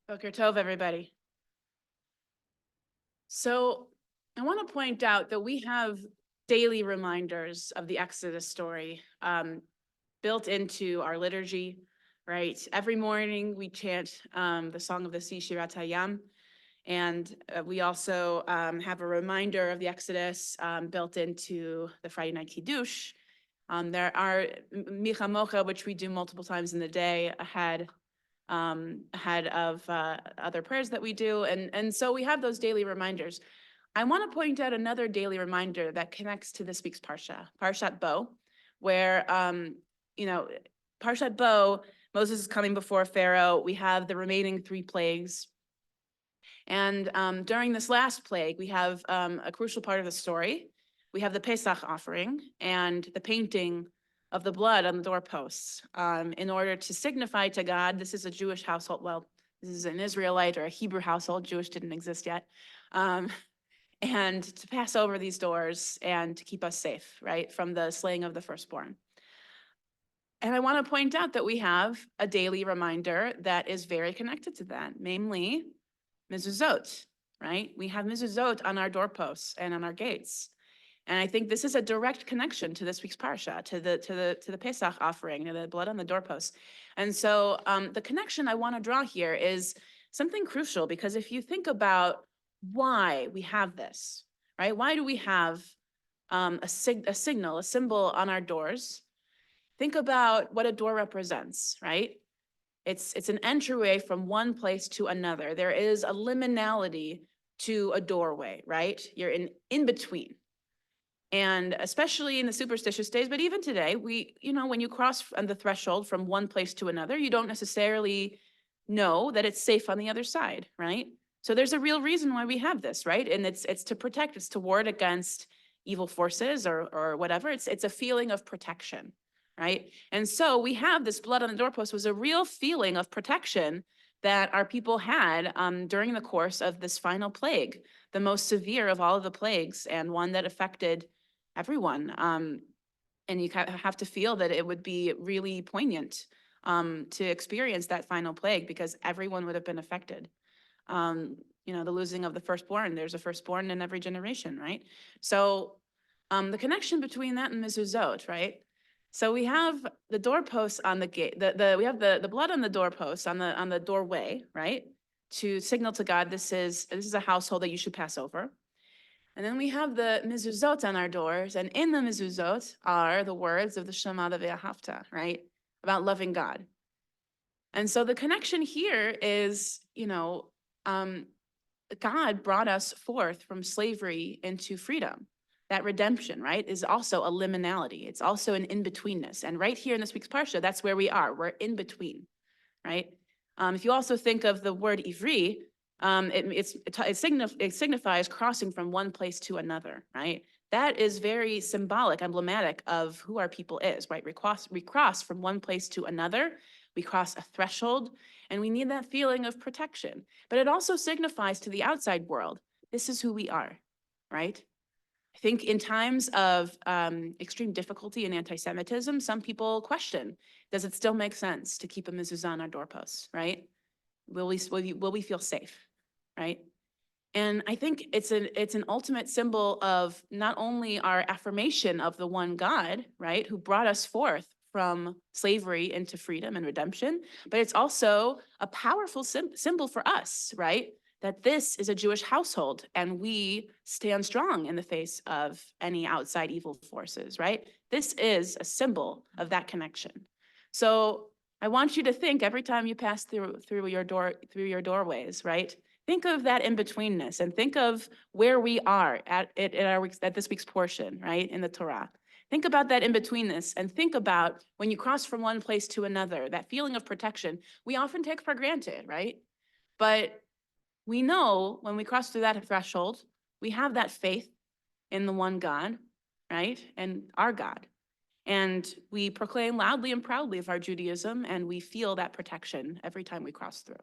Boker Tov, everybody. So I want to point out that we have daily reminders of the Exodus story built into our liturgy, right? Every morning we chant the Song of the Sea, Shirat Hayam, and we also have a reminder of the Exodus built into the Friday night Kiddush. There are Micha Mocha, which we do multiple times in the day ahead of other prayers that we do. And so we have those daily reminders. I want to point out another daily reminder that connects to this week's Parsha, Parshat Bo, where, Parshat Bo, Moses is coming before Pharaoh. We have the remaining 3 plagues. And during this last plague, we have a crucial part of the story. We have the Pesach offering and the painting of the blood on the doorposts in order to signify to God, this is a Jewish household. Well, this is an Israelite or a Hebrew household. Jewish didn't exist yet. And to pass over these doors and to keep us safe, right, from the slaying of the firstborn. And I want to point out that we have a daily reminder that is very connected to that, namely mezuzot, right? We have mezuzot on our doorposts and on our gates. And I think this is a direct connection to this week's parsha, to the Pesach offering, the blood on the doorposts. And so the connection I want to draw here is something crucial, because if you think about why we have this, right? Why do we have a signal, a symbol on our doors? Think about what a door represents, right? It's an entryway from one place to another. There is a liminality to a doorway, right? You're in between. And especially in the superstitious days, but even today, when you cross the threshold from one place to another, you don't necessarily know that it's safe on the other side, right? So there's a real reason why we have this, right? And it's to protect, it's to ward against evil forces or whatever. It's a feeling of protection, right? And so we have this blood on the doorpost was a real feeling of protection that our people had during the course of this final plague, the most severe of all of the plagues, and one that affected everyone. And you have to feel that it would be really poignant to experience that final plague, because everyone would have been affected. The losing of the firstborn, there's a firstborn in every generation, right? So the connection between that and mezuzot, right? So we have the doorposts on the gate, we have the blood on the doorposts on the doorway, right? To signal to God, this is a household that you should pass over. And then we have the mezuzot on our doors, and in the mezuzot are the words of the Shema Ve'ahavta, right? About loving God. And so the connection here is, God brought us forth from slavery into freedom. That redemption, right, is also a liminality. It's also an in-betweenness. And right here in this week's Parsha, that's where we are. We're in between, right? If you also think of the word ivri, it signifies crossing from one place to another, right? That is very symbolic, emblematic of who our people is, right? We cross from one place to another. We cross a threshold, and we need that feeling of protection. But it also signifies to the outside world, this is who we are, right? I think in times of extreme difficulty and anti-Semitism, some people question, does it still make sense to keep a mezuzah on our doorposts, right? Will we feel safe, right? And I think it's an ultimate symbol of not only our affirmation of the one God, right, who brought us forth from slavery into freedom and redemption, but it's also a powerful symbol for us, right? That this is a Jewish household and we stand strong in the face of any outside evil forces, right? This is a symbol of that connection. So I want you to think every time you pass through your doorways, right? Think of that in-betweenness and think of where we are at this week's portion, right, in the Torah. Think about that in-betweenness and think about when you cross from one place to another, that feeling of protection we often take for granted, right? But we know when we cross through that threshold, we have that faith in the one God, right, and our God. And we proclaim loudly and proudly of our Judaism, and we feel that protection every time we cross through.